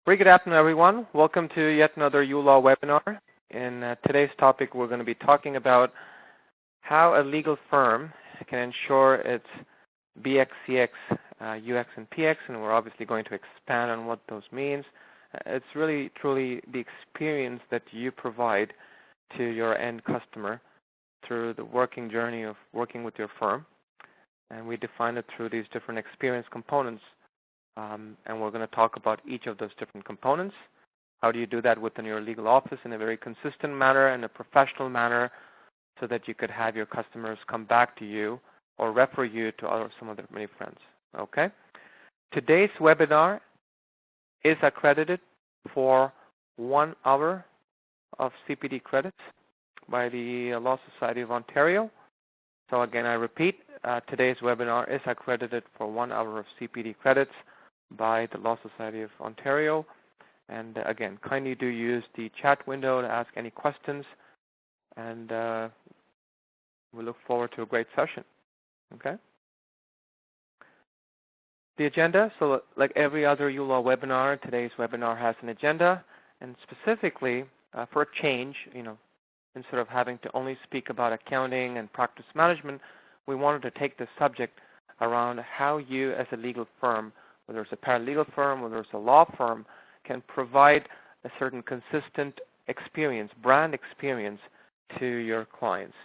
Very good afternoon, everyone. Welcome to yet another uLaw webinar. In today's topic, we're going to be talking about how a legal firm can ensure its BX, CX, UX, and PX, and we're obviously going to expand on what those means. It's really, truly the experience that you provide to your end customer through the working journey of working with your firm. And we define it through these different experience components. And we're going to talk about each of those different components. How do you do that within your legal office in a very consistent manner and a professional manner so that you could have your customers come back to you or refer you to some of their many friends. Okay? Today's webinar is accredited for 1 hour of CPD credits by the Law Society of Ontario. So again, I repeat, today's webinar is accredited for 1 hour of CPD credits by the Law Society of Ontario. And again, kindly do use the chat window to ask any questions. And we look forward to a great session. Okay? The agenda, so like every other uLaw webinar, today's webinar has an agenda. And specifically, for a change, instead of having to only speak about accounting and practice management, we wanted to take the subject around how you as a legal firm, whether it's a paralegal firm, whether it's a law firm, can provide a certain consistent experience, brand experience to your clients,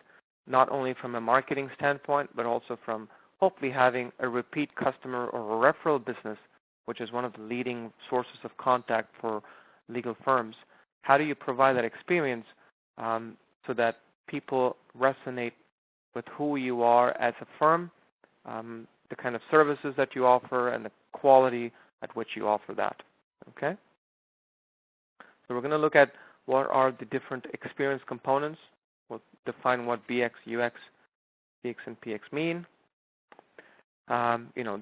not only from a marketing standpoint, but also from hopefully having a repeat customer or a referral business, which is one of the leading sources of contact for legal firms. How do you provide that experience so that people resonate with who you are as a firm, the kind of services that you offer, and the quality at which you offer that. Okay? So we're going to look at what are the different experience components. We'll define what BX, UX, CX, and PX mean.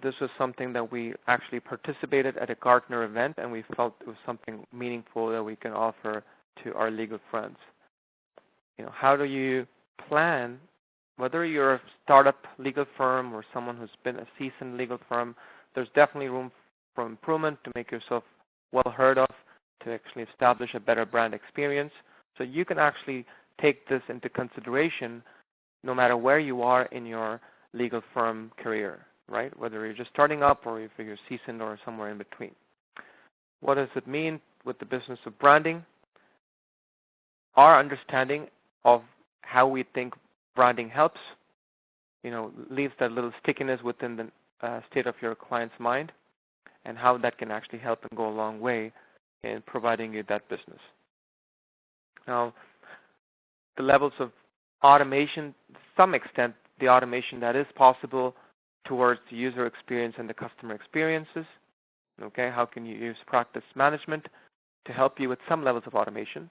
This was something that we actually participated at a Gartner event, and we felt it was something meaningful that we can offer to our legal friends. How do you plan, whether you're a startup legal firm or someone who's been a seasoned legal firm, there's definitely room for improvement to make yourself well heard of, to actually establish a better brand experience. So you can actually take this into consideration no matter where you are in your legal firm career, right? Whether you're just starting up or if you're seasoned or somewhere in between. What does it mean with the business of branding? Our understanding of how we think branding helps, leaves that little stickiness within the state of your client's mind, and how that can actually help and go a long way in providing you that business. Now, the levels of automation, to some extent, the automation that is possible towards the user experience and the customer experiences. Okay, how can you use practice management to help you with some levels of automation?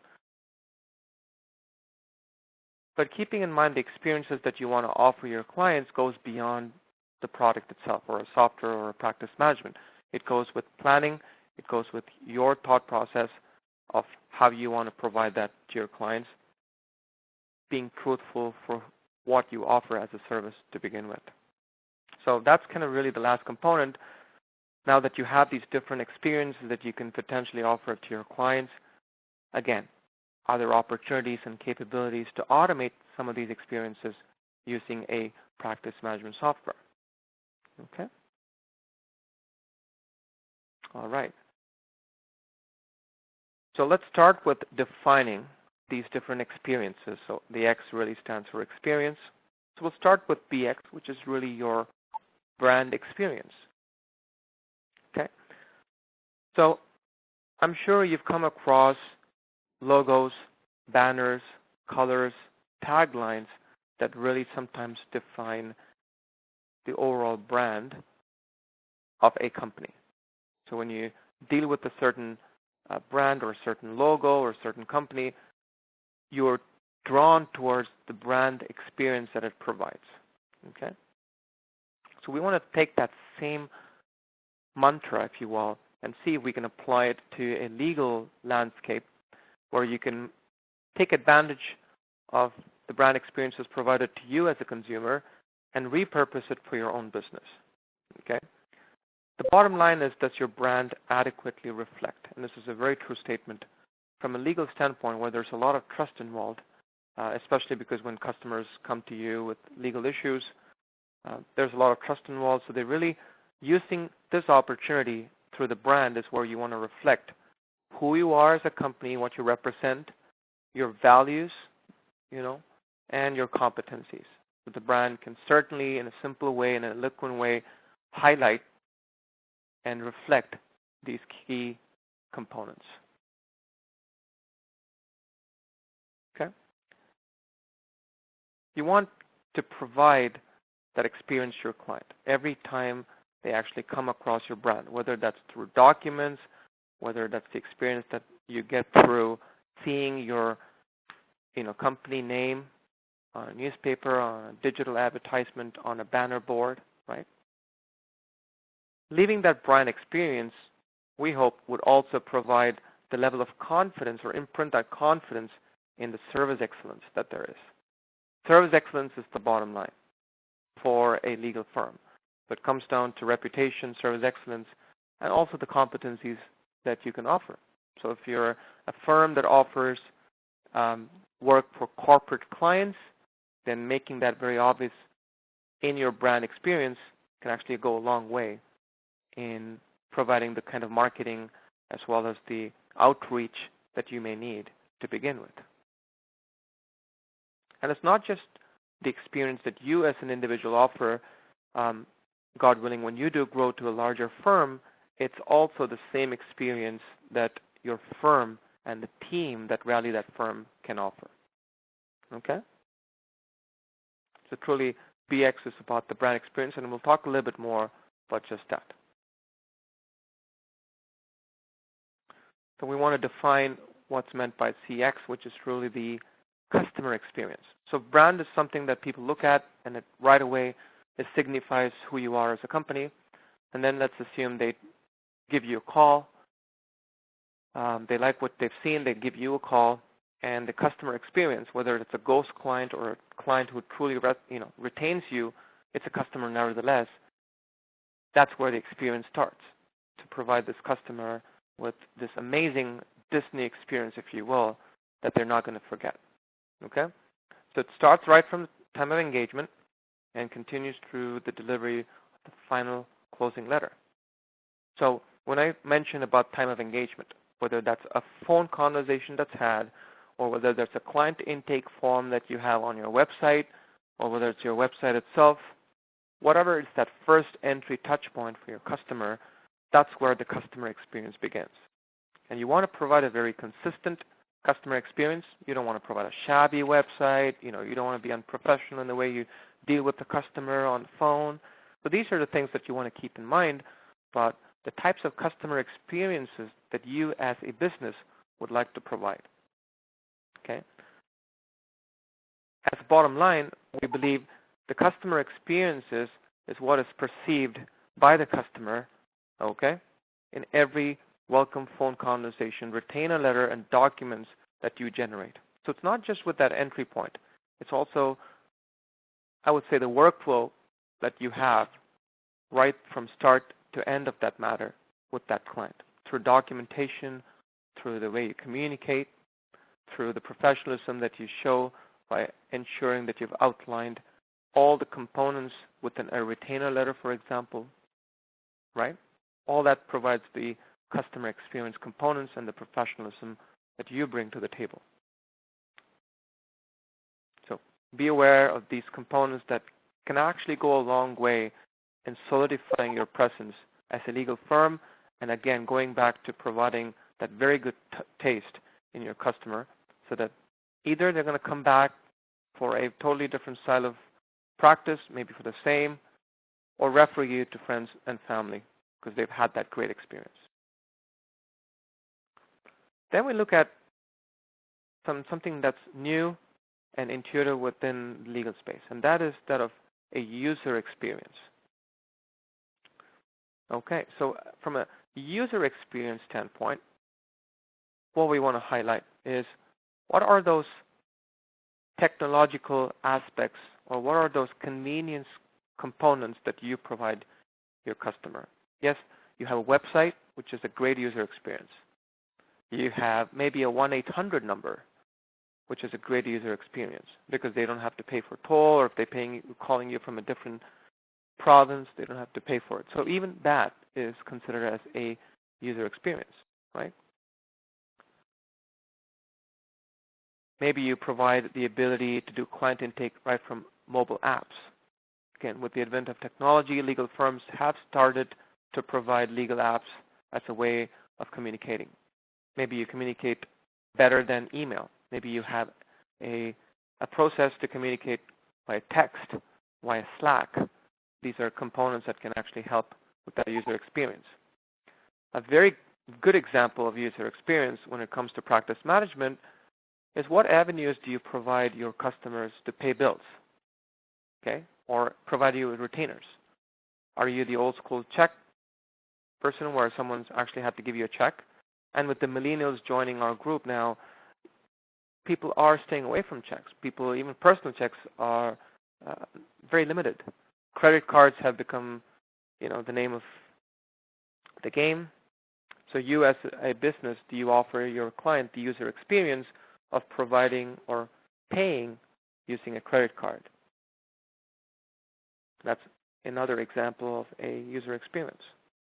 But keeping in mind the experiences that you want to offer your clients goes beyond the product itself or a software or a practice management. It goes with planning. It goes with your thought process of how you want to provide that to your clients, being truthful for what you offer as a service to begin with. So that's kind of really the last component. Now that you have these different experiences that you can potentially offer to your clients, again, are there opportunities and capabilities to automate some of these experiences using a practice management software? Okay. All right. So let's start with defining these different experiences. So the X really stands for experience. So we'll start with BX, which is really your brand experience. Okay. So I'm sure you've come across logos, banners, colors, taglines that really sometimes define the overall brand of a company. So when you deal with a certain brand or a certain logo or a certain company, you're drawn towards the brand experience that it provides. Okay? So we want to take that same mantra, if you will, and see if we can apply it to a legal landscape where you can take advantage of the brand experiences provided to you as a consumer and repurpose it for your own business. Okay? The bottom line is, does your brand adequately reflect? and this is a very true statement, from a legal standpoint where there's a lot of trust involved, especially because when customers come to you with legal issues, there's a lot of trust involved. So they're really using this opportunity through the brand is where you want to reflect who you are as a company, what you represent, your values, and your competencies. So the brand can certainly, in a simple way, in an eloquent way, highlight and reflect these key components. Okay? You want to provide that experience to your client every time they actually come across your brand, whether that's through documents, whether that's the experience that you get through seeing your company name on a newspaper, on a digital advertisement, on a banner board, right? Leaving that brand experience, we hope, would also provide the level of confidence or imprint that confidence in the service excellence that there is. Service excellence is the bottom line for a legal firm. But it comes down to reputation, service excellence, and also the competencies that you can offer. So if you're a firm that offers work for corporate clients, then making that very obvious in your brand experience can actually go a long way in providing the kind of marketing as well as the outreach that you may need to begin with. And it's not just the experience that you as an individual offer, God willing, when you do grow to a larger firm, it's also the same experience that your firm and the team that rally that firm can offer. Okay? So truly, BX is about the brand experience, and we'll talk a little bit more about just that. So we want to define what's meant by CX, which is truly the customer experience. So brand is something that people look at, and it right away it signifies who you are as a company. And then let's assume they give you a call. They like what they've seen. They give you a call, and the customer experience, whether it's a ghost client or a client who truly retains you, it's a customer nevertheless. That's where the experience starts, to provide this customer with this amazing Disney experience, if you will, that they're not going to forget. Okay? So it starts right from the time of engagement and continues through the delivery of the final closing letter. So when I mention about time of engagement, whether that's a phone conversation that's had, or whether that's a client intake form that you have on your website, or whether it's your website itself, whatever is that first entry touch point for your customer, that's where the customer experience begins. And you want to provide a very consistent customer experience. You don't want to provide a shabby website. You don't want to be unprofessional in the way you deal with the customer on the phone. So these are the things that you want to keep in mind about the types of customer experiences that you as a business would like to provide. Okay? As a bottom line, we believe the customer experiences is what is perceived by the customer, okay, in every welcome phone conversation, retainer letter, and documents that you generate. So it's not just with that entry point. It's also, I would say, the workflow that you have right from start to end of that matter with that client, through documentation, through the way you communicate, through the professionalism that you show by ensuring that you've outlined all the components within a retainer letter, for example, right? All that provides the customer experience components and the professionalism that you bring to the table. So be aware of these components that can actually go a long way in solidifying your presence as a legal firm, and again, going back to providing that very good taste in your customer so that either they're going to come back for a totally different style of practice, maybe for the same, or refer you to friends and family because they've had that great experience. Then we look at something that's new and intuitive within the legal space, and that is that of a user experience. Okay, so from a user experience standpoint, what we want to highlight is what are those technological aspects or what are those convenience components that you provide your customer. Yes, you have a website, which is a great user experience. You have maybe a 1-800 number, which is a great user experience because they don't have to pay for toll, or if they're calling you from a different province, they don't have to pay for it. So even that is considered as a user experience, right? Maybe you provide the ability to do client intake right from mobile apps. Again, with the advent of technology, legal firms have started to provide legal apps as a way of communicating. Maybe you communicate better than email. Maybe you have a process to communicate via text, via Slack. These are components that can actually help with that user experience. A very good example of user experience when it comes to practice management is what avenues do you provide your customers to pay bills, okay, or provide you with retainers? Are you the old school check person where someone's actually had to give you a check? And with the millennials joining our group now, people are staying away from checks. People, even personal checks, are very limited. Credit cards have become, the name of the game. So you as a business, do you offer your client the user experience of providing or paying using a credit card? That's another example of a user experience.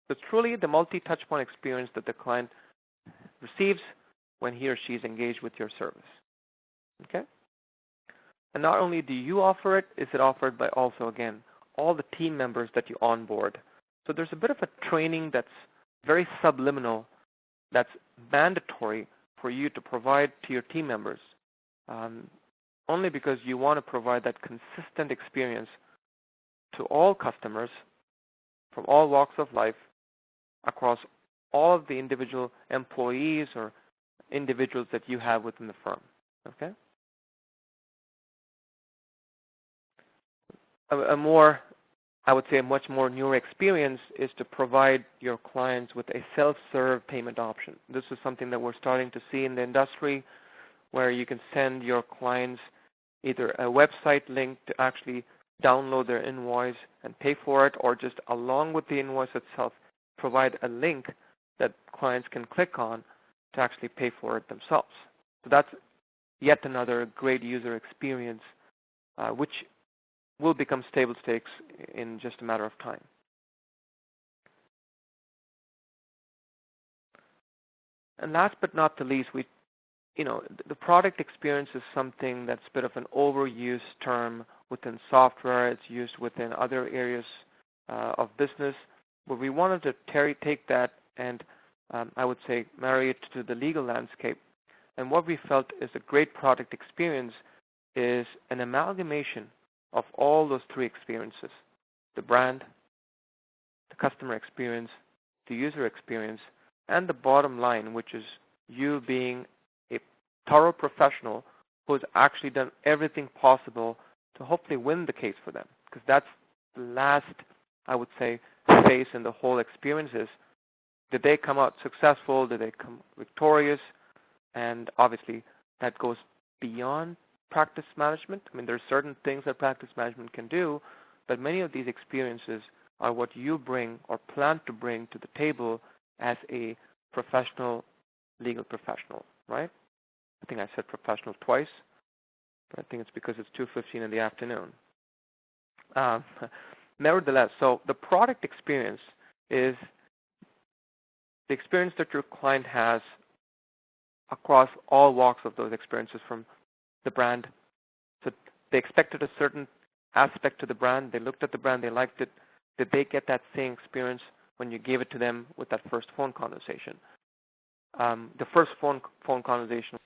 So truly the multi-touchpoint experience that the client receives when he or she is engaged with your service. Okay? And not only do you offer it, is it offered by also, again, all the team members that you onboard. So there's a bit of a training that's very subliminal, that's mandatory for you to provide to your team members, only because you want to provide that consistent experience to all customers from all walks of life across all of the individual employees or individuals that you have within the firm. Okay? I would say a much more newer experience is to provide your clients with a self-serve payment option. This is something that we're starting to see in the industry, where you can send your clients either a website link to actually download their invoice and pay for it, or just along with the invoice itself, provide a link that clients can click on to actually pay for it themselves. So that's yet another great user experience, which will become table stakes in just a matter of time. And last but not the least, the product experience is something that's a bit of an overused term within software. It's used within other areas of business, but we wanted to take that and I would say marry it to the legal landscape. And what we felt is a great product experience is an amalgamation of all those three experiences: the brand, the customer experience, the user experience, and the bottom line, which is you being a thorough professional who has actually done everything possible to hopefully win the case for them. Because that's the last, I would say, phase in the whole experience is, did they come out successful? Did they come victorious? And obviously that goes beyond practice management. I mean, there's certain things that practice management can do, but many of these experiences are what you bring or plan to bring to the table as a professional, legal professional, right? I think I said professional twice, but I think it's because it's 2:15 in the afternoon. Nevertheless, so the product experience is the experience that your client has across all walks of those experiences from the brand. So they expected a certain aspect to the brand. They looked at the brand. They liked it. Did they get that same experience when you gave it to them with that first phone conversation? The first phone conversation,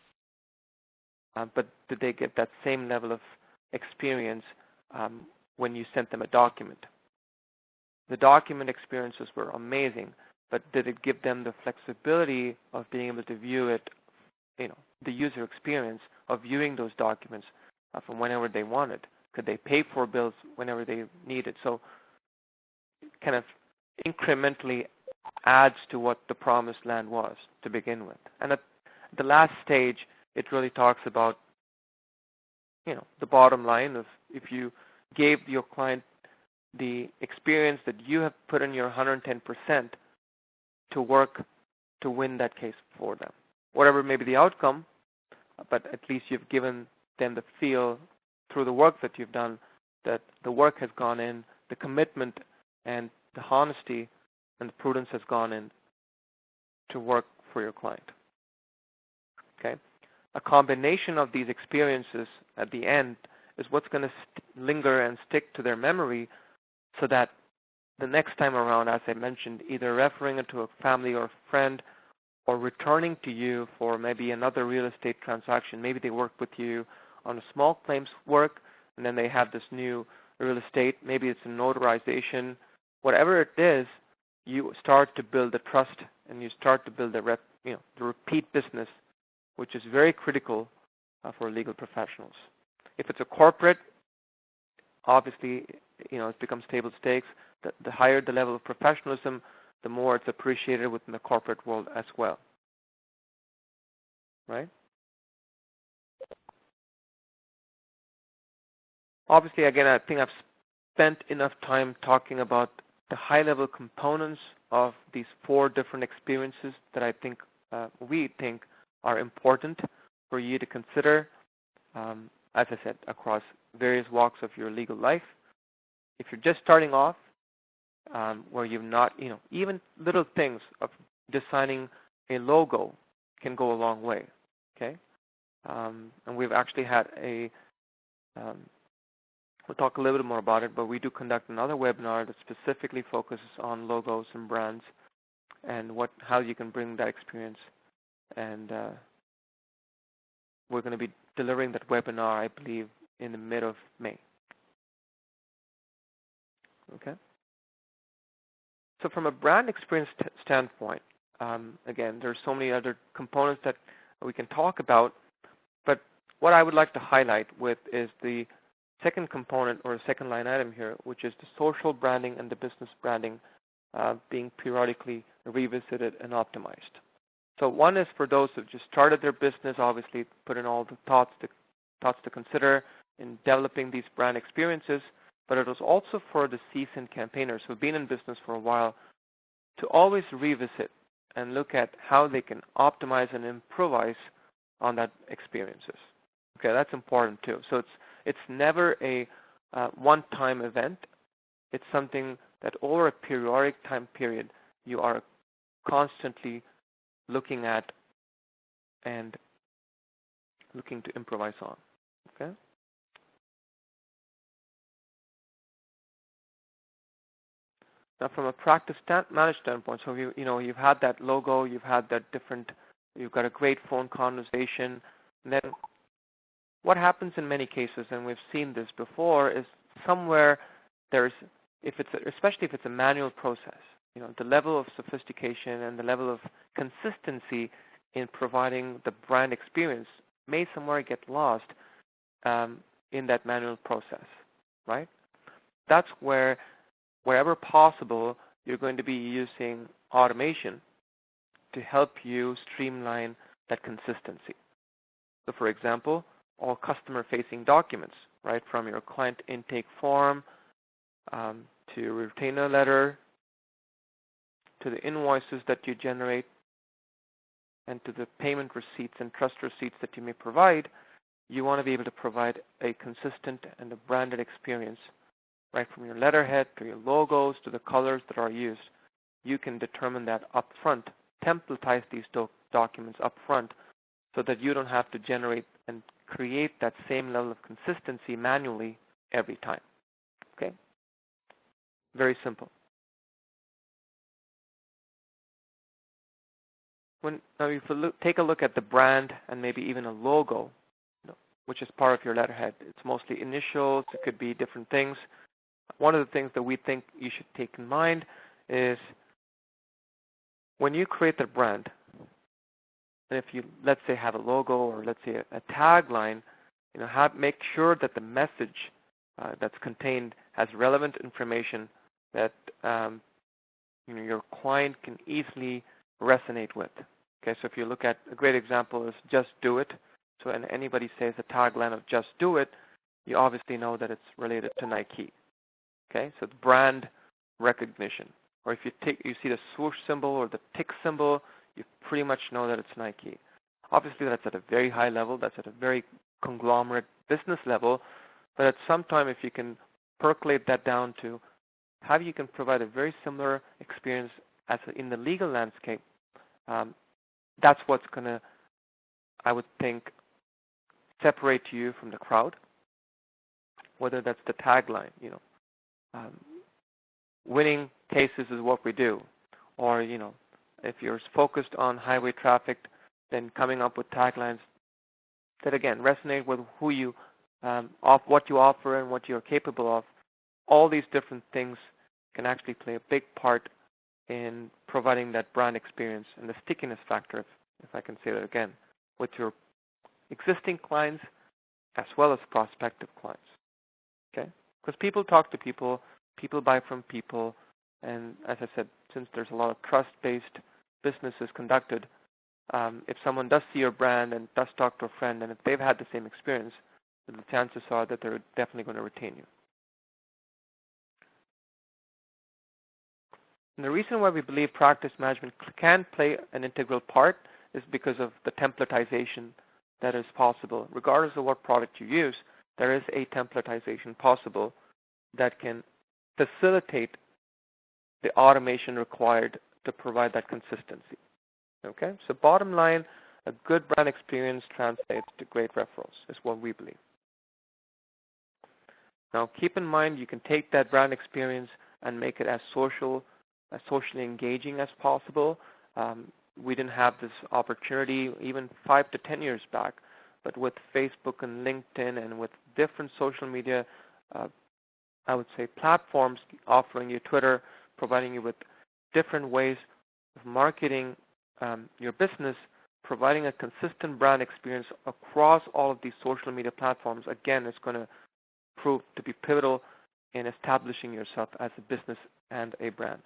but did they get that same level of experience when you sent them a document? The document experiences were amazing, but did it give them the flexibility of being able to view it, the user experience of viewing those documents from whenever they wanted? Could they pay for bills whenever they needed? So kind of incrementally adds to what the promised land was to begin with. And at the last stage, it really talks about, the bottom line of if you gave your client the experience that you have put in your 110% to work to win that case for them. whatever may be the outcome, but at least you've given them the feel through the work that you've done that the work has gone in, the commitment and the honesty and the prudence has gone in to work for your client. Okay? A combination of these experiences at the end is what's going to linger and stick to their memory, so that the next time around, as I mentioned, either referring it to a family or friend or returning to you for maybe another real estate transaction. Maybe they worked with you on a small claims work and then they have this new real estate. Maybe it's a notarization. Whatever it is, you start to build the trust and you start to build the repeat business, which is very critical for legal professionals. If it's a corporate, obviously, it becomes table stakes. The higher the level of professionalism, the more it's appreciated within the corporate world as well. Right? Obviously, again, I think I've spent enough time talking about the high-level components of these 4 different experiences that I think we think are important for you to consider, as I said, across various walks of your legal life. If you're just starting off, where you've not, even little things of designing a logo can go a long way, okay? And we've actually had we'll talk a little bit more about it, but we do conduct another webinar that specifically focuses on logos and brands and how you can bring that experience. And we're going to be delivering that webinar, I believe, in the mid of May. Okay? So from a brand experience standpoint, again, there's so many other components that we can talk about, but what I would like to highlight is the second component or second line item here, which is the social branding and the business branding being periodically revisited and optimized. So one is for those who just started their business, obviously put in all the thoughts to consider in developing these brand experiences, but it was also for the seasoned campaigners who've been in business for a while to always revisit and look at how they can optimize and improvise on that experiences. Okay, that's important too. So it's never a one-time event. It's something that over a periodic time period you are constantly looking at and looking to improvise on. Okay. Now, from a practice management standpoint, so you've had that logo, you've had that you've got a great phone conversation, and then what happens in many cases, and we've seen this before, is somewhere especially if it's a manual process, the level of sophistication and the level of consistency in providing the brand experience may somewhere get lost in that manual process, right? That's wherever possible, you're going to be using automation to help you streamline that consistency. So for example, all customer-facing documents, right, from your client intake form to retainer letter to the invoices that you generate and to the payment receipts and trust receipts that you may provide, you want to be able to provide a consistent and a branded experience, right, from your letterhead to your logos to the colors that are used. You can determine that up front, templatize these documents up front so that you don't have to generate and create that same level of consistency manually every time. Okay? Very simple. Now, if you take a look at the brand and maybe even a logo, which is part of your letterhead, it's mostly initials, it could be different things. One of the things that we think you should take in mind is when you create the brand, and if you, let's say, have a logo or let's say a tagline, make sure that the message that's contained has relevant information that your client can easily resonate with. Okay, so if you look at a great example is just do it. So when anybody says a tagline of just do it, you obviously know that it's related to Nike. Okay, so it's brand recognition. Or if you see the swoosh symbol or the tick symbol, you pretty much know that it's Nike. Obviously, that's at a very high level. That's at a very conglomerate business level. But at some time, if you can percolate that down to how you can provide a very similar experience as in the legal landscape, that's what's going to, I would think, separate you from the crowd. Whether that's the tagline, winning cases is what we do, or if you're focused on highway traffic, then coming up with taglines that again resonate with who you, what you offer and what you're capable of. All these different things can actually play a big part in providing that brand experience and the stickiness factor, if I can say that again, with your existing clients as well as prospective clients. Okay? Because people talk to people, people buy from people, and as I said, since there's a lot of trust-based businesses conducted, if someone does see your brand and does talk to a friend, and if they've had the same experience, then the chances are that they're definitely going to retain you. And the reason why we believe practice management can play an integral part is because of the templatization that is possible. Regardless of what product you use, there is a templatization possible that can facilitate the automation required to provide that consistency. Okay? So bottom line, a good brand experience translates to great referrals, is what we believe. Now keep in mind, you can take that brand experience and make it as socially engaging as possible. We didn't have this opportunity even 5 to 10 years back, but with Facebook and LinkedIn and with different social media, I would say platforms offering you Twitter, providing you with different ways of marketing your business, providing a consistent brand experience across all of these social media platforms, again, is going to prove to be pivotal in establishing yourself as a business and a brand.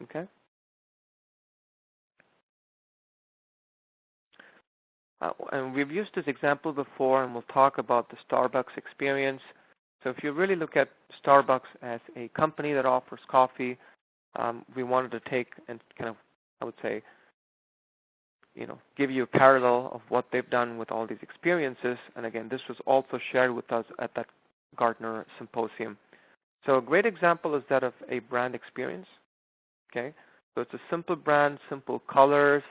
Okay? And we've used this example before, and we'll talk about the Starbucks experience. So if you really look at Starbucks as a company that offers coffee, we wanted to take and kind of, I would say, give you a parallel of what they've done with all these experiences. And again, this was also shared with us at that Gartner Symposium. So a great example is that of a brand experience. Okay, so it's a simple brand, simple colors.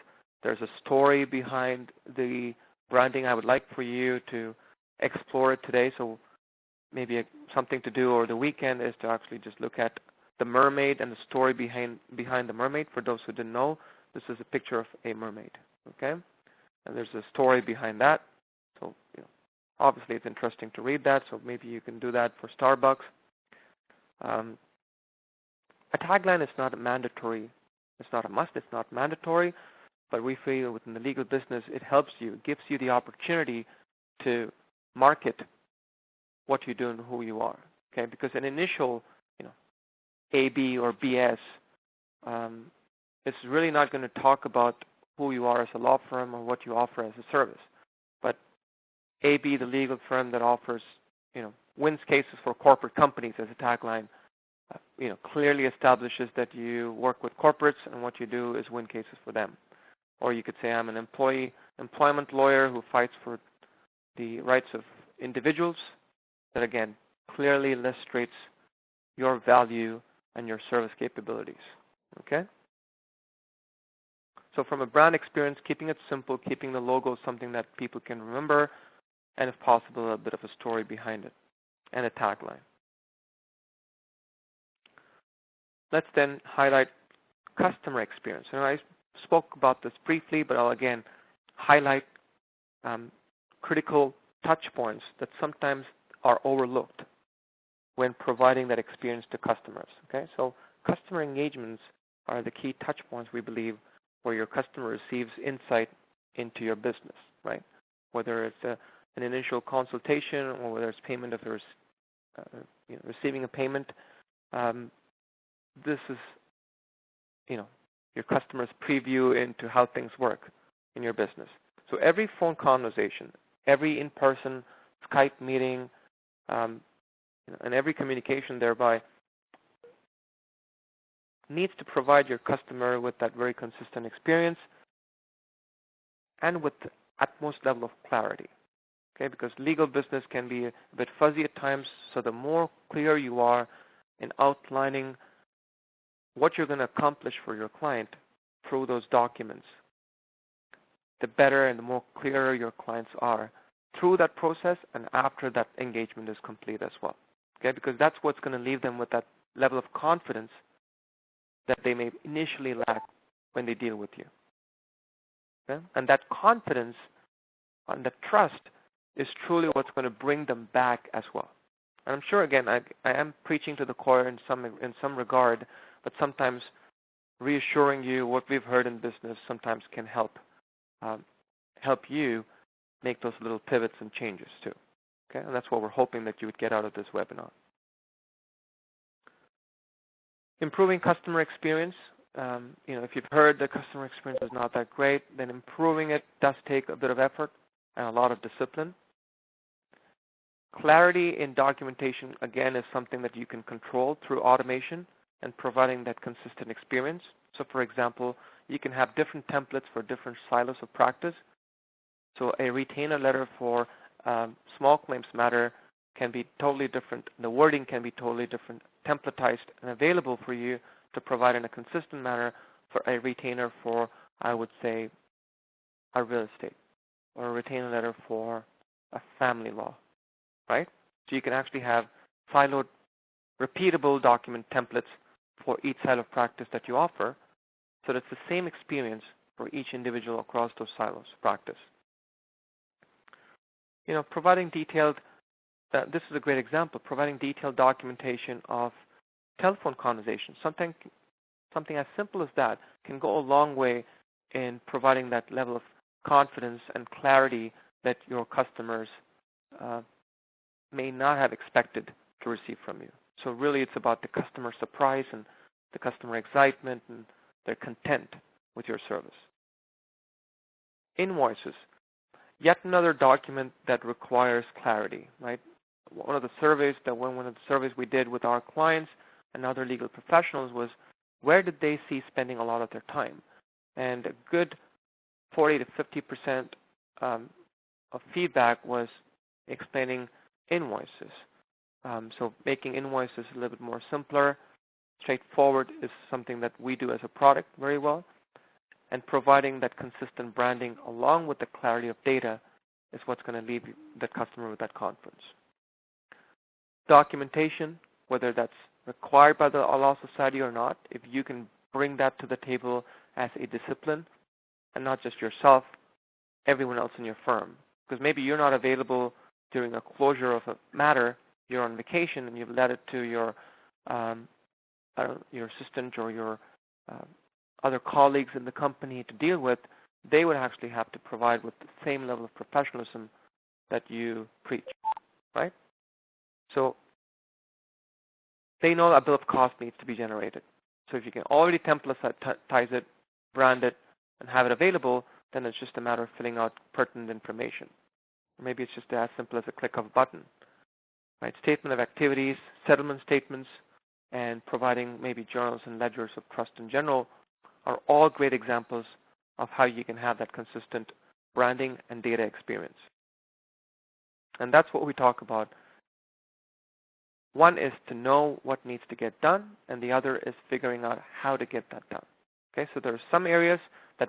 There's a story behind the branding. I would like for you to explore it today. So maybe something to do over the weekend is to actually just look at the mermaid and the story behind the mermaid. For those who didn't know, this is a picture of a mermaid. Okay, and there's a story behind that. So obviously it's interesting to read that. So maybe you can do that for Starbucks. A tagline is not a mandatory. It's not a must. It's not mandatory. But we feel within the legal business, it helps you, gives you the opportunity to market what you do and who you are. Okay, because an initial, AB or BS is really not going to talk about who you are as a law firm or what you offer as a service. But AB, the legal firm that offers, wins cases for corporate companies as a tagline, clearly establishes that you work with corporates and what you do is win cases for them. Or you could say I'm an employment lawyer who fights for the rights of individuals. That again clearly illustrates your value and your service capabilities. Okay? So from a brand experience, keeping it simple, keeping the logo something that people can remember, and if possible, a bit of a story behind it, and a tagline. Let's then highlight customer experience. I spoke about this briefly, but I'll again highlight critical touch points that sometimes are overlooked when providing that experience to customers. Okay, so customer engagements are the key touch points, we believe, where your customer receives insight into your business, right? Whether it's an initial consultation or whether it's payment of receiving a payment. This is, your customer's preview into how things work in your business. So every phone conversation, every in-person Skype meeting, and every communication thereby needs to provide your customer with that very consistent experience and with utmost level of clarity. Okay, because legal business can be a bit fuzzy at times, so the more clear you are in outlining what you're going to accomplish for your client through those documents, the better and the more clearer your clients are through that process and after that engagement is complete as well. Okay, because that's what's going to leave them with that level of confidence that they may initially lack when they deal with you. Okay? And that confidence and the trust is truly what's going to bring them back as well. And I'm sure, again, I am preaching to the choir in some regard, but sometimes reassuring you what we've heard in business sometimes can help you make those little pivots and changes too. Okay, and that's what we're hoping that you would get out of this webinar. Improving customer experience. If you've heard the customer experience is not that great, then improving it does take a bit of effort and a lot of discipline. Clarity in documentation, again, is something that you can control through automation and providing that consistent experience. So, for example, you can have different templates for different silos of practice. So a retainer letter for small claims matter can be totally different. The wording can be totally different, templatized and available for you to provide in a consistent manner for a retainer for, I would say, a real estate, or a retainer letter for a family law, right? So you can actually have siloed, repeatable document templates for each silo of practice that you offer, so that it's the same experience for each individual across those silos of practice. Providing detailed, this is a great example, providing detailed documentation of telephone conversations. Something as simple as that can go a long way in providing that level of confidence and clarity that your customers may not have expected to receive from you. So really it's about the customer surprise and the customer excitement and their content with your service. Invoices. Yet another document that requires clarity, right? One of the surveys we did with our clients and other legal professionals was, where did they see spending a lot of their time? And a good 40 to 50% of feedback was explaining invoices. So making invoices a little bit more simpler, straightforward is something that we do as a product very well. And providing that consistent branding along with the clarity of data is what's going to leave the customer with that confidence. Documentation, whether that's required by the uLaw Society or not, if you can bring that to the table as a discipline, and not just yourself, everyone else in your firm. Because maybe you're not available during a closure of a matter, you're on vacation and you've let it to your assistant or your other colleagues in the company to deal with. They would actually have to provide with the same level of professionalism that you preach, right? So they know a bill of cost needs to be generated. So if you can already templatize it, brand it, and have it available, then it's just a matter of filling out pertinent information. Or maybe it's just as simple as a click of a button, right? Statement of activities, settlement statements, and providing maybe journals and ledgers of trust in general are all great examples of how you can have that consistent branding and data experience. And that's what we talk about. One is to know what needs to get done, and the other is figuring out how to get that done. Okay, so there are some areas that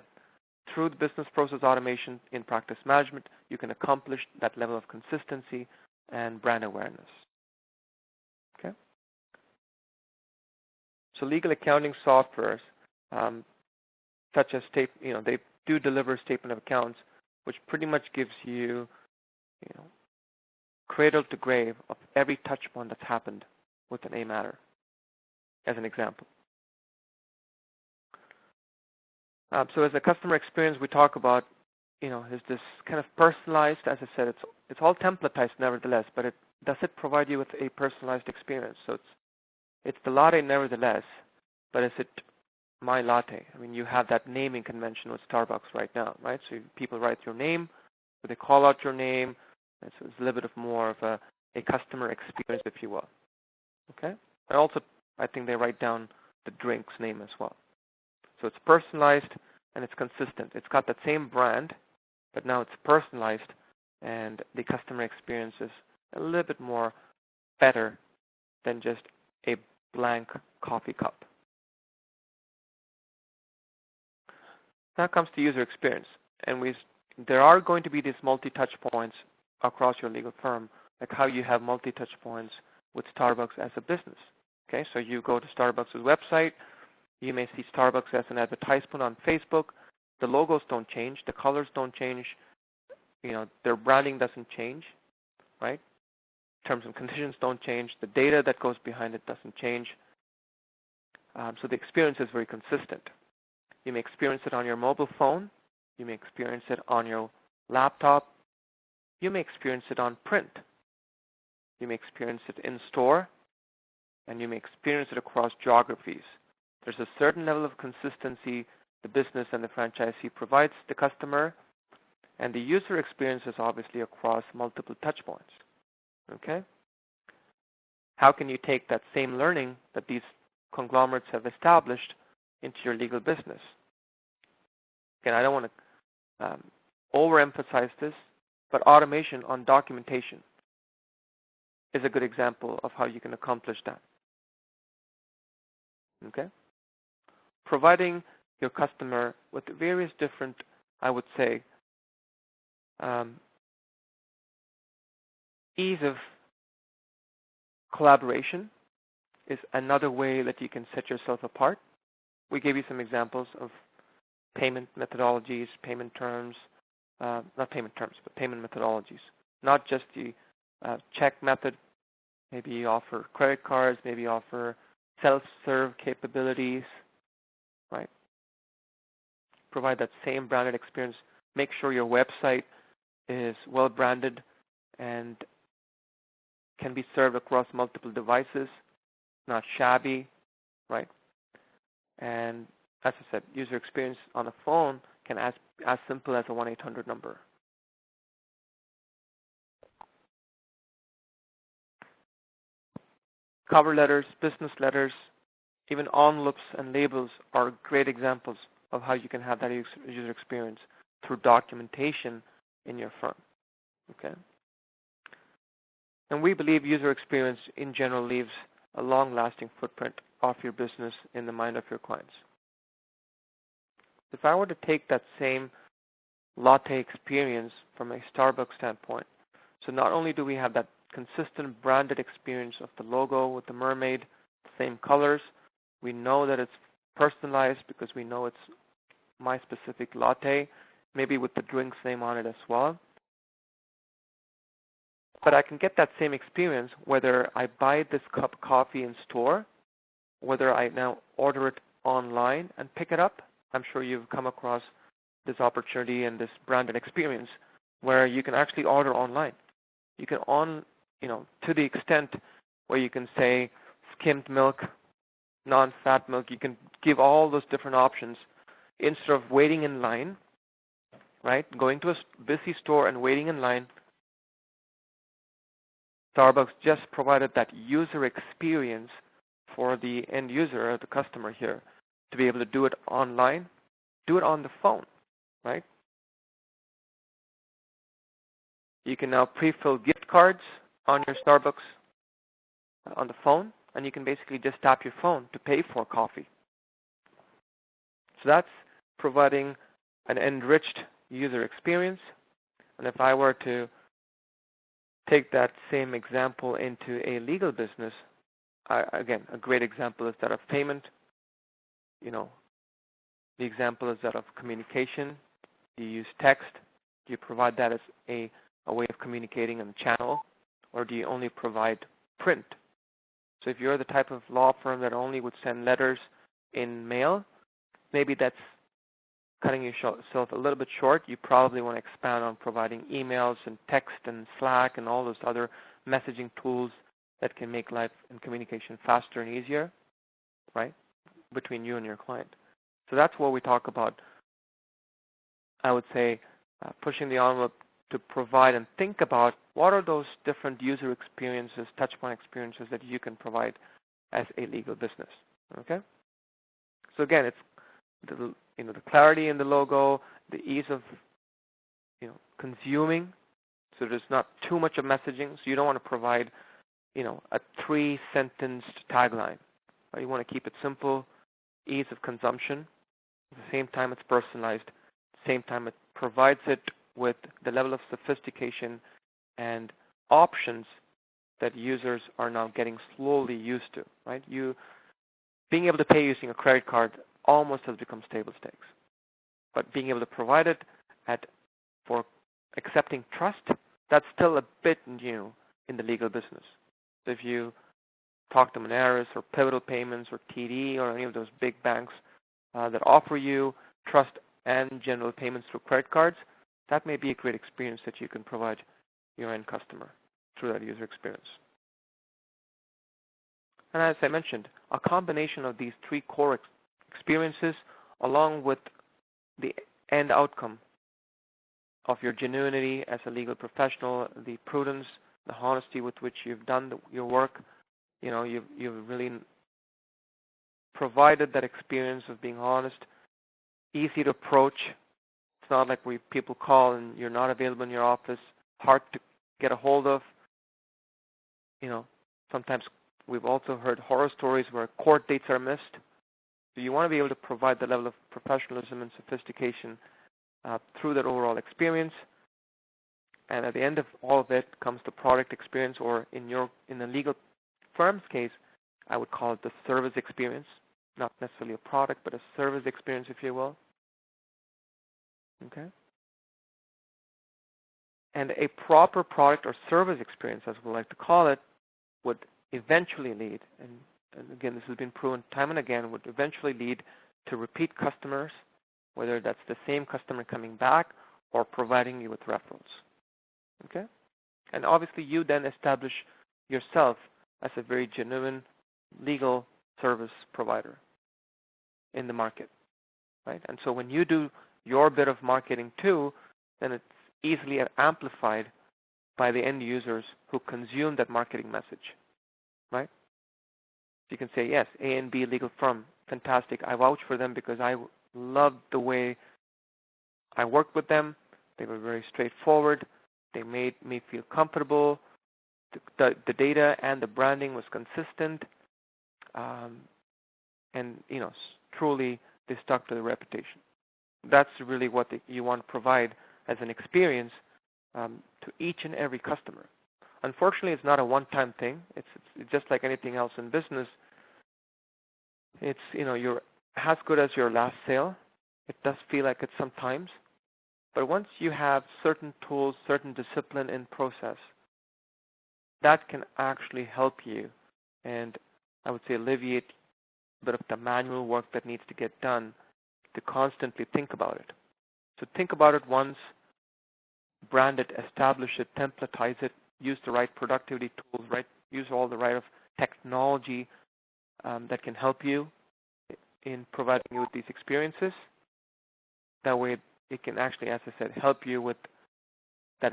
through the business process automation in practice management, you can accomplish that level of consistency and brand awareness. Okay. So legal accounting softwares, such as they do deliver statement of accounts, which pretty much gives you, cradle to grave of every touch point that's happened with an A matter, as an example. So as a customer experience, we talk about, is this kind of personalized? As I said, it's all templatized nevertheless, but does it provide you with a personalized experience? So it's the latte nevertheless, but is it my latte? I mean, you have that naming convention with Starbucks right now, right? So people write your name, or they call out your name. It's a little bit of more of a customer experience, if you will. Okay? And also, I think they write down the drink's name as well. So it's personalized and it's consistent. It's got that same brand but now it's personalized and the customer experience is a little bit more better than just a blank coffee cup. Now comes to user experience, and there are going to be these multi-touch points across your legal firm, like how you have multi-touch points with Starbucks as a business. Okay, so you go to Starbucks' website, you may see Starbucks as an advertisement on Facebook. The logos don't change, the colors don't change, their branding doesn't change, right? Terms and conditions don't change, the data that goes behind it doesn't change. So the experience is very consistent. You may experience it on your mobile phone, you may experience it on your laptop, you may experience it on print, you may experience it in store, and you may experience it across geographies. There's a certain level of consistency the business and the franchisee provides the customer, and the user experience is obviously across multiple touch points. Okay? How can you take that same learning that these conglomerates have established into your legal business? Again, I don't want to overemphasize this, but automation on documentation is a good example of how you can accomplish that. Okay? Providing your customer with various different, I would say, ease of collaboration is another way that you can set yourself apart. We gave you some examples of payment methodologies, payment terms, not payment terms, but payment methodologies. Not just the check method. Maybe you offer credit cards, maybe you offer self-serve capabilities, right? Provide that same branded experience. Make sure your website is well branded and can be served across multiple devices, not shabby, right? And as I said, user experience on a phone can as simple as a 1-800 number. Cover letters, business letters, even envelopes and labels are great examples of how you can have that user experience through documentation in your firm. Okay? And we believe user experience in general leaves a long-lasting footprint of your business in the mind of your clients. If I were to take that same latte experience from a Starbucks standpoint, so not only do we have that consistent branded experience of the logo with the mermaid, same colors, we know that it's personalized because we know it's my specific latte, maybe with the drink's name on it as well. But I can get that same experience whether I buy this cup of coffee in store, whether I now order it online and pick it up. I'm sure you've come across this opportunity and this branded experience where you can actually order online. You can to the extent where you can say skimmed milk, non-fat milk, you can give all those different options instead of waiting in line, right? Going to a busy store and waiting in line. Starbucks just provided that user experience for the end user, the customer here, to be able to do it online, do it on the phone, right? You can now pre-fill gift cards on your Starbucks on the phone, and you can basically just tap your phone to pay for coffee. So that's providing an enriched user experience. And if I were to take that same example into a legal business, again, a great example is that of payment. The example is that of communication. Do you use text? Do you provide that as a way of communicating in the channel? Or do you only provide print? So if you're the type of law firm that only would send letters in mail, maybe that's cutting yourself a little bit short. You probably want to expand on providing emails and text and Slack and all those other messaging tools that can make life and communication faster and easier, right, between you and your client. So that's what we talk about, I would say, pushing the envelope to provide and think about what are those different user experiences, touchpoint experiences that you can provide as a legal business. Okay. So again, it's the clarity in the logo, the ease of consuming, so there's not too much of messaging. So you don't want to provide, a 3-sentence tagline. Right? You want to keep it simple, ease of consumption. At the same time, it's personalized. At the same time, it provides it with the level of sophistication and options that users are now getting slowly used to. Right? Being able to pay using a credit card almost has become table stakes. But being able to provide it for accepting trust, that's still a bit new in the legal business. So if you talk to Moneris or Pivotal Payments or TD or any of those big banks that offer you trust and general payments through credit cards, that may be a great experience that you can provide your end customer through that user experience. And as I mentioned, a combination of these 3 core experiences along with the end outcome of your genuinity as a legal professional, the prudence, the honesty with which you've done your work, you've really provided that experience of being honest, easy to approach. It's not like people call and you're not available in your office, hard to get a hold of. Sometimes we've also heard horror stories where court dates are missed. So you want to be able to provide the level of professionalism and sophistication through that overall experience. And at the end of all of it comes the product experience, or in the legal firm's case, I would call it the service experience, not necessarily a product, but a service experience, if you will. Okay? And a proper product or service experience, as we like to call it, would eventually lead, and again, this has been proven time and again, would eventually lead to repeat customers, whether that's the same customer coming back or providing you with referrals. Okay? And obviously, you then establish yourself as a very genuine legal service provider in the market, right? And so when you do your bit of marketing too, then it's easily amplified by the end users who consume that marketing message, right? You can say, yes, A and B legal firm, fantastic. I vouch for them because I loved the way I worked with them. They were very straightforward. They made me feel comfortable. The data and the branding was consistent. And, truly they stuck to the reputation. That's really what you want to provide as an experience to each and every customer. Unfortunately, it's not a one-time thing. It's just like anything else in business. It's, you're as good as your last sale. It does feel like it sometimes. But once you have certain tools, certain discipline and process, that can actually help you and I would say alleviate a bit of the manual work that needs to get done to constantly think about it. So think about it once, brand it, establish it, templatize it, use the right productivity tools, use all the right of technology that can help you in providing you with these experiences. That way it can actually, as I said, help you with that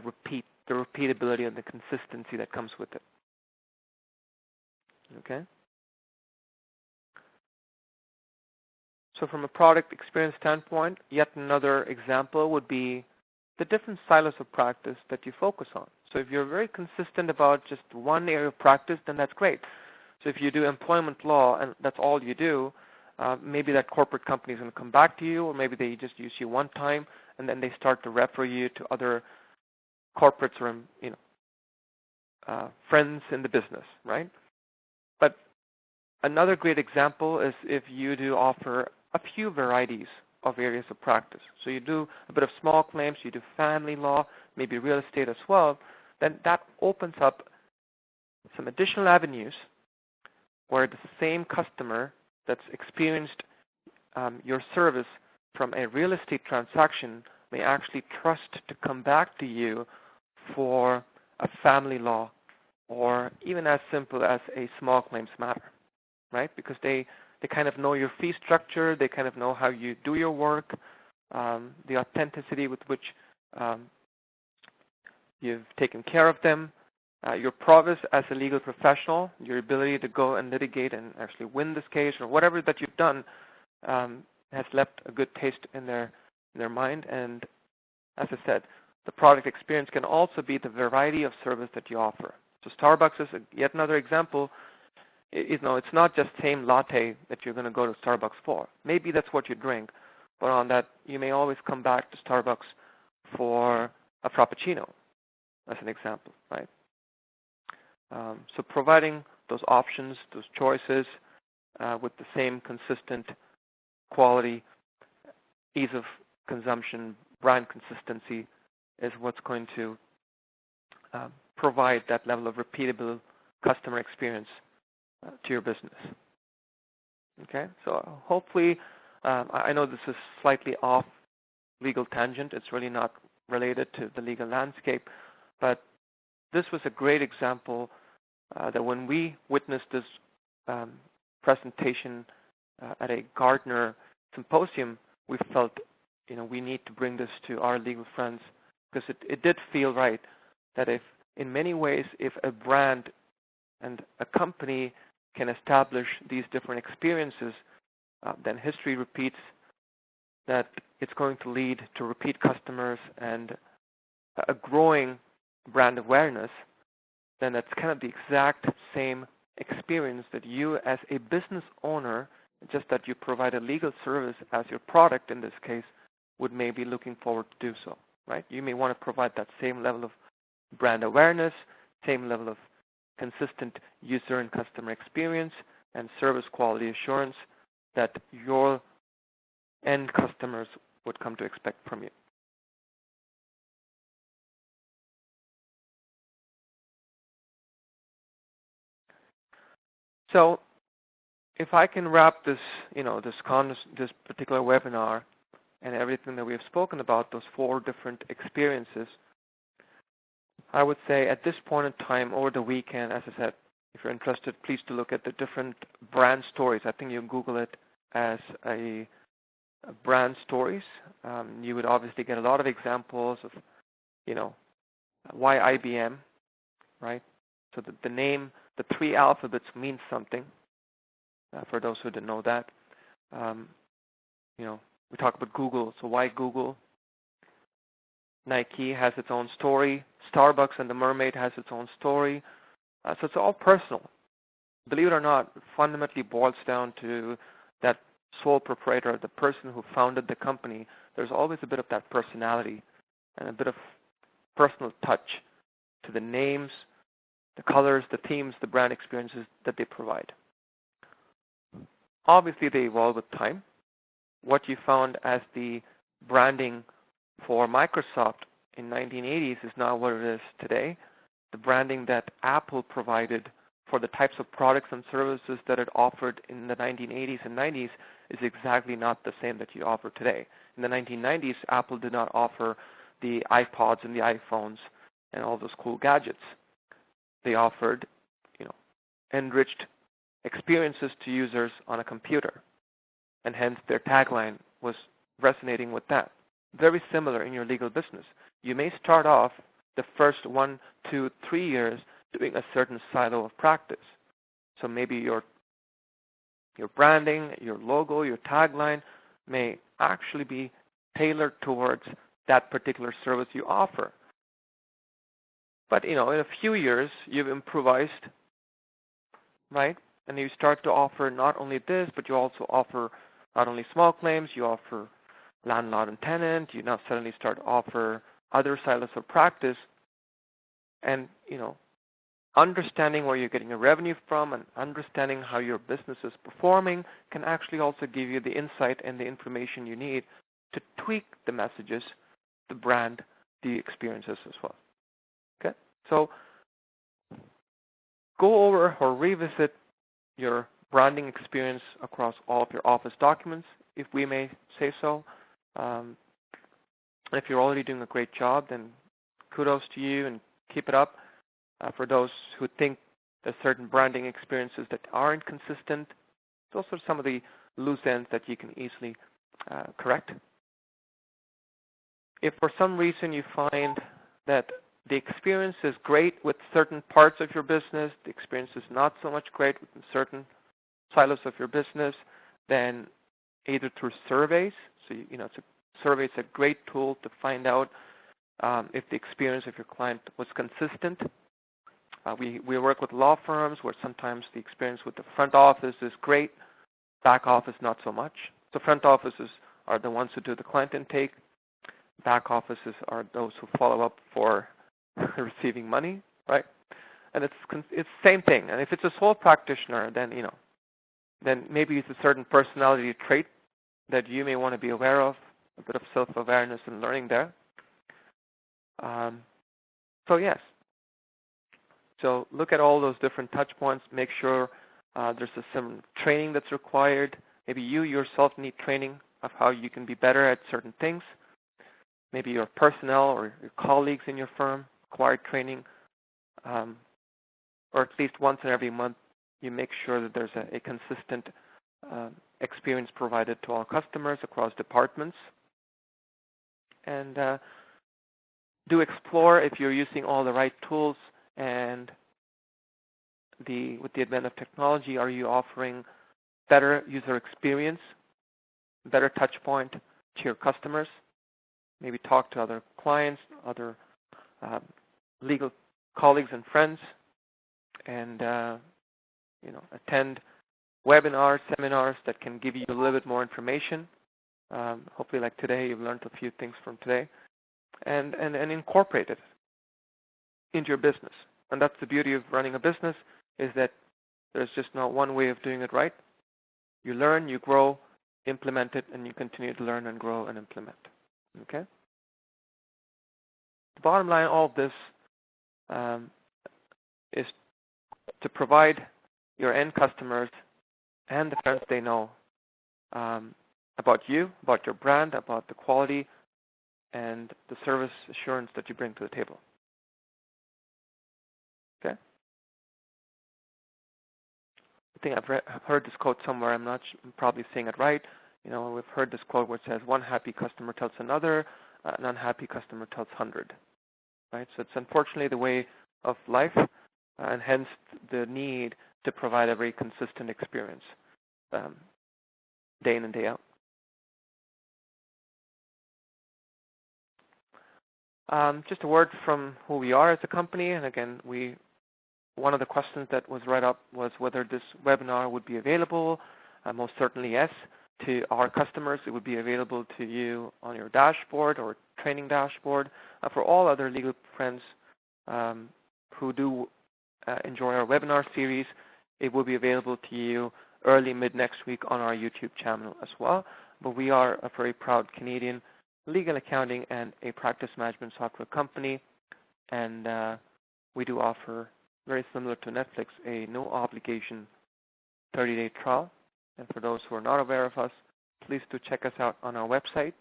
the repeatability and the consistency that comes with it. Okay? So from a product experience standpoint, yet another example would be the different silos of practice that you focus on. So if you're very consistent about just one area of practice, then that's great. So if you do employment law and that's all you do, maybe that corporate company is going to come back to you, or maybe they just use you one time and then they start to refer you to other corporates or friends in the business, right? But another great example is if you do offer a few varieties of areas of practice. So you do a bit of small claims, you do family law, maybe real estate as well, then that opens up some additional avenues where the same customer that's experienced your service from a real estate transaction may actually trust to come back to you for a family law or even as simple as a small claims matter, right? Because they kind of know your fee structure, they kind of know how you do your work, the authenticity with which you've taken care of them, your prowess as a legal professional, your ability to go and litigate and actually win this case or whatever that you've done has left a good taste in their mind. And as I said, the product experience can also be the variety of service that you offer. So Starbucks is yet another example. It's not just same latte that you're going to go to Starbucks for. Maybe that's what you drink, but on that, you may always come back to Starbucks for a Frappuccino, as an example, right? So providing those options, those choices, with the same consistent quality, ease of consumption, brand consistency is what's going to provide that level of repeatable customer experience to your business. Okay, so hopefully, I know this is slightly off legal tangent. It's really not related to the legal landscape, but this was a great example that when we witnessed this presentation at a Gartner symposium, we felt, we need to bring this to our legal friends, because it did feel right that in many ways, if a brand and a company can establish these different experiences, then history repeats that it's going to lead to repeat customers and a growing brand awareness. Then that's kind of the exact same experience that you as a business owner, just that you provide a legal service as your product in this case, would maybe looking forward to do so, right? You may want to provide that same level of brand awareness, same level of consistent user and customer experience and service quality assurance that your end customers would come to expect from you. So if I can wrap this, this particular webinar and everything that we have spoken about, those 4 different experiences, I would say at this point in time, over the weekend, as I said, if you're interested, please do look at the different brand stories. I think you Google it as a brand stories. You would obviously get a lot of examples of, why IBM, right? So the name, the 3 alphabets means something. For those who didn't know that, we talk about Google. So why Google? Nike has its own story. Starbucks and the Mermaid has its own story. So it's all personal. Believe it or not, it fundamentally boils down to that sole proprietor, the person who founded the company. There's always a bit of that personality and a bit of personal touch to the names, the colors, the themes, the brand experiences that they provide. Obviously, they evolve with time. What you found as the branding for Microsoft in 1980s is not what it is today. The branding that Apple provided for the types of products and services that it offered in the 1980s and 90s is exactly not the same that you offer today. In the 1990s, Apple did not offer the iPods and the iPhones and all those cool gadgets. They offered, enriched experiences to users on a computer, and hence their tagline was resonating with that. Very similar in your legal business. You may start off the first 1, 2, 3 years doing a certain silo of practice. So maybe your branding, your logo, your tagline may actually be tailored towards that particular service you offer. But, in a few years, you've improvised, right? And you start to offer not only this, but you also offer not only small claims, you offer landlord and tenant, you now suddenly start to offer other silos of practice. And, understanding where you're getting your revenue from and understanding how your business is performing can actually also give you the insight and the information you need to tweak the messages, the brand, the experiences as well. Okay? So go over or revisit your branding experience across all of your office documents, if we may say so. If you're already doing a great job, then kudos to you and keep it up. For those who think there's certain branding experiences that aren't consistent, those are some of the loose ends that you can easily correct. If for some reason you find that the experience is great with certain parts of your business, the experience is not so much great with certain silos of your business, then either through surveys, so survey is a great tool to find out if the experience of your client was consistent. We work with law firms where sometimes the experience with the front office is great, back office not so much. So front offices are the ones who do the client intake. Back offices are those who follow up for receiving money, right? And it's the same thing. And if it's a sole practitioner, then maybe it's a certain personality trait that you may want to be aware of, a bit of self-awareness and learning there. So yes. So look at all those different touch points. Make sure there's some training that's required. Maybe you yourself need training of how you can be better at certain things. Maybe your personnel or your colleagues in your firm require training, or at least once in every month you make sure that there's a consistent experience provided to all customers across departments. And do explore if you're using all the right tools, and with the advent of technology, are you offering better user experience, better touch point to your customers? Maybe talk to other clients, other legal colleagues and friends, and attend webinars, seminars that can give you a little bit more information. Hopefully, like today, you've learned a few things from today, and incorporate it into your business. And that's the beauty of running a business, is that there's just not one way of doing it right. You learn, you grow, implement it, and you continue to learn and grow and implement. Okay? The bottom line of all of this is to provide your end customers and the friends they know about you, about your brand, about the quality and the service assurance that you bring to the table. Okay? I think I've heard this quote somewhere. I'm probably saying it right. We've heard this quote where it says, one happy customer tells another, an unhappy customer tells 100. Right? So it's unfortunately the way of life, and hence the need to provide a very consistent experience day in and day out. Just a word from who we are as a company. And again, one of the questions that was read up was whether this webinar would be available. Most certainly yes. To our customers, it would be available to you on your dashboard or training dashboard. For all other legal friends who do enjoy our webinar series, it will be available to you early, mid next week on our YouTube channel as well. But we are a very proud Canadian legal accounting and a practice management software company, and we do offer, very similar to Netflix, a no obligation 30-day trial. And for those who are not aware of us, please do check us out on our website.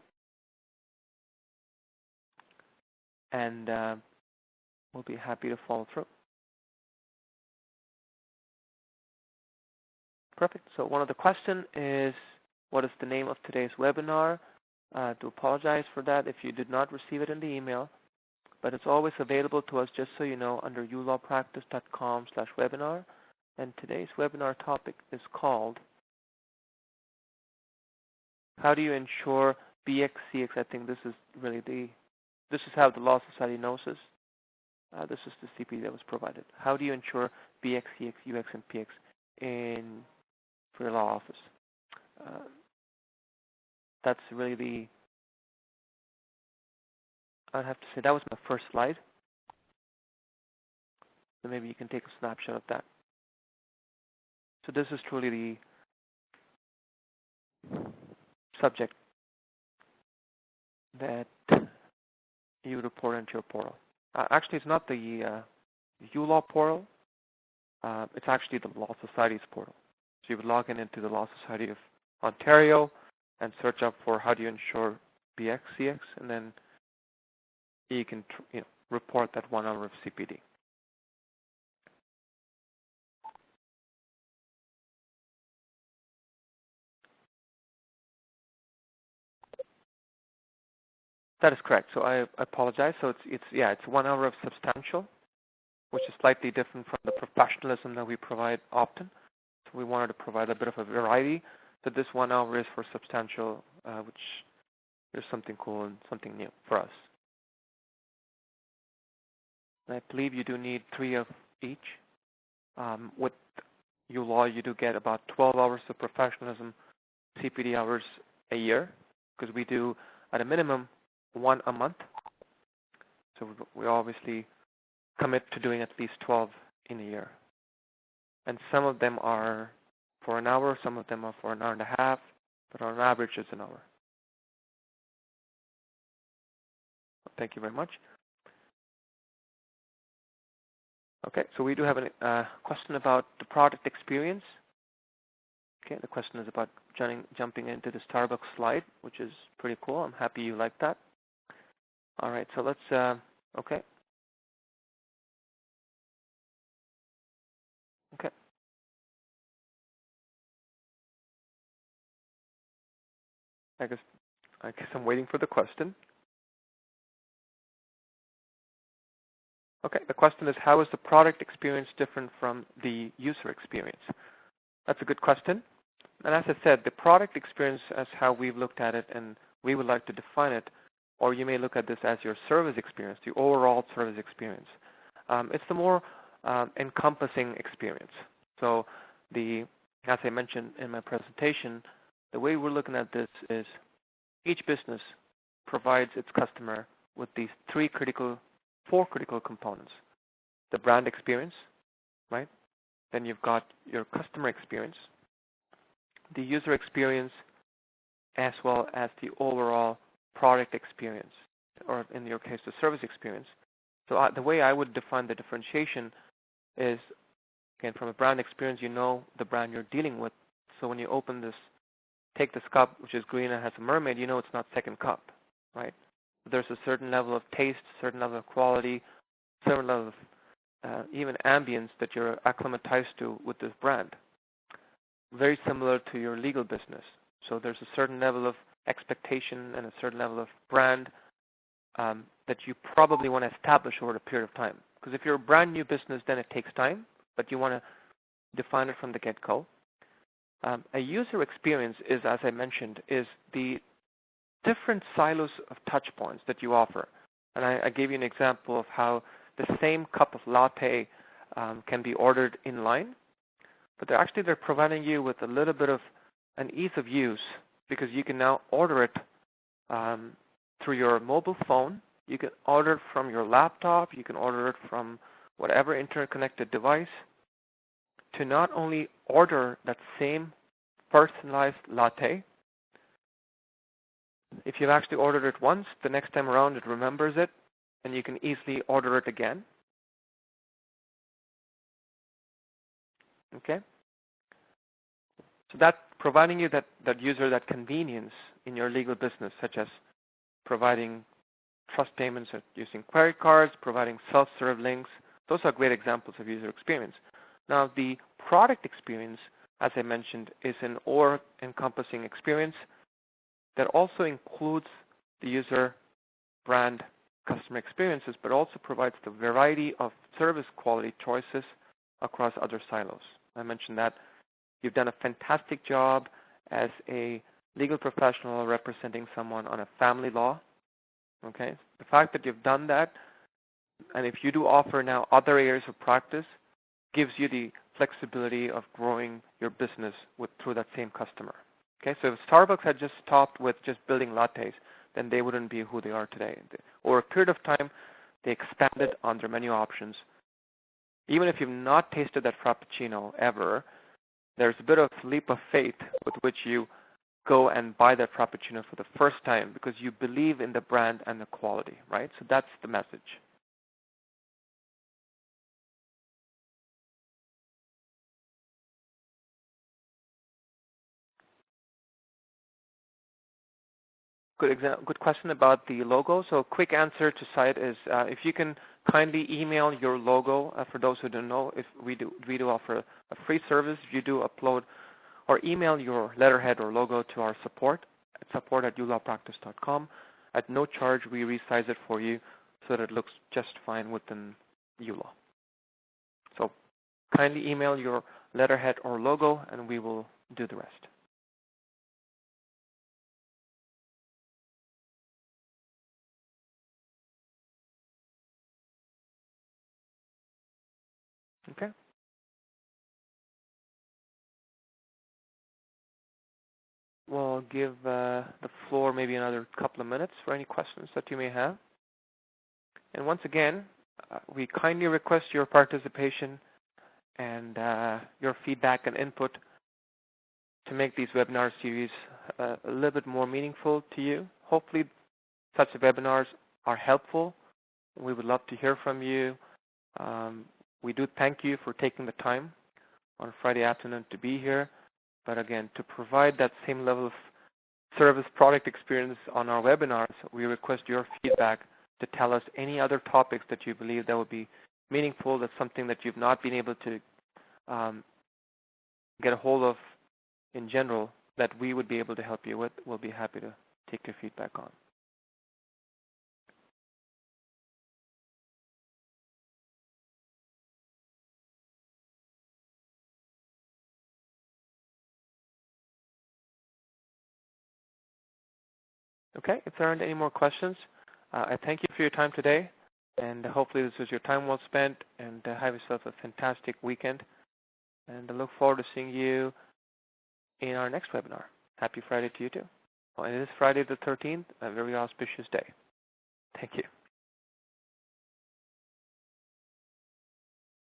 And we'll be happy to follow through. Perfect. So one of the questions is, what is the name of today's webinar? To apologize for that if you did not receive it in the email, but it's always available to us, just so you know, under uLawPractice.com/webinar. And today's webinar topic is called, how do you ensure BXCX? I think this is really this is how the Law Society knows us. This is the CPD that was provided. How do you ensure BXCX, UX, and PX for your law office? That's really I'd have to say that was my first slide. So maybe you can take a snapshot of that. So this is truly the subject that you report into your portal. Actually, it's not the uLaw portal. It's actually the Law Society's portal. So you would log into the Law Society of Ontario and search up for how do you ensure BXCX, and then you can report that 1 hour of CPD. That is correct. So I apologize. So it's 1 hour of substantial, which is slightly different from the professionalism that we provide often. So we wanted to provide a bit of a variety. So this 1 hour is for substantial, which is something cool and something new for us. I believe you do need 3 of each. With uLaw, you do get about 12 hours of professionalism CPD hours a year, because we do, at a minimum, 1 a month. So we obviously commit to doing at least 12 in a year. And some of them are for an hour, some of them are for an hour and a half, but on average it's an hour. Thank you very much. Okay, so we do have a question about the product experience. Okay, the question is about jumping into the Starbucks slide, which is pretty cool. I'm happy you like that. All right, so let's, okay. Okay. I guess I'm waiting for the question. Okay, the question is, how is the product experience different from the user experience? That's a good question. And as I said, the product experience is how we've looked at it, and we would like to define it, or you may look at this as your service experience, the overall service experience. It's the more encompassing experience. So as I mentioned in my presentation, the way we're looking at this is each business provides its customer with these four critical components. The brand experience, right? Then you've got your customer experience, the user experience, as well as the overall product experience, or in your case, the service experience. So the way I would define the differentiation is, again, from a brand experience, you know the brand you're dealing with. So when you open this, take this cup, which is green and has a mermaid, you know it's not second cup, right? There's a certain level of taste, certain level of quality, certain level of even ambience that you're acclimatized to with this brand. Very similar to your legal business. So there's a certain level of expectation and a certain level of brand that you probably want to establish over a period of time. Because if you're a brand new business, then it takes time, but you want to define it from the get-go. A user experience is, as I mentioned, is the different silos of touch points that you offer. And I gave you an example of how the same cup of latte can be ordered in line, but they're providing you with a little bit of an ease of use, because you can now order it through your mobile phone. You can order it from your laptop. You can order it from whatever internet-connected device, to not only order that same personalized latte. If you've actually ordered it once, the next time around it remembers it, and you can easily order it again. Okay? So that's providing you that user that convenience in your legal business, such as providing trust payments using credit cards, providing self-serve links. Those are great examples of user experience. Now, the product experience, as I mentioned, is an all-encompassing experience that also includes the user, brand, customer experiences, but also provides the variety of service quality choices across other silos. I mentioned that you've done a fantastic job as a legal professional representing someone on a family law. Okay, the fact that you've done that, and if you do offer now other areas of practice, gives you the flexibility of growing your business through that same customer. Okay, so if Starbucks had just stopped with just building lattes, then they wouldn't be who they are today. Over a period of time, they expanded on their menu options. Even if you've not tasted that Frappuccino ever, there's a bit of leap of faith with which you go and buy that Frappuccino for the first time, because you believe in the brand and the quality, right? So that's the message. Good question about the logo. So quick answer to cite is if you can kindly email your logo. For those who don't know, if we do offer a free service. If you do upload or email your letterhead or logo to our support at uLawPractice.com. At no charge, we resize it for you so that it looks just fine within uLaw. So kindly email your letterhead or logo, and we will do the rest. Okay. We'll give the floor maybe another couple of minutes for any questions that you may have. And once again, we kindly request your participation and your feedback and input to make these webinar series a little bit more meaningful to you. Hopefully, such webinars are helpful. We would love to hear from you. We do thank you for taking the time on Friday afternoon to be here. But again, to provide that same level of service product experience on our webinars, we request your feedback to tell us any other topics that you believe that would be meaningful, that's something that you've not been able to get a hold of in general that we would be able to help you with. We'll be happy to take your feedback on. Okay, if there aren't any more questions, I thank you for your time today, and hopefully this was your time well spent, and have yourself a fantastic weekend, and I look forward to seeing you in our next webinar. Happy Friday to you too. Well, it is Friday the 13th, a very auspicious day. Thank you.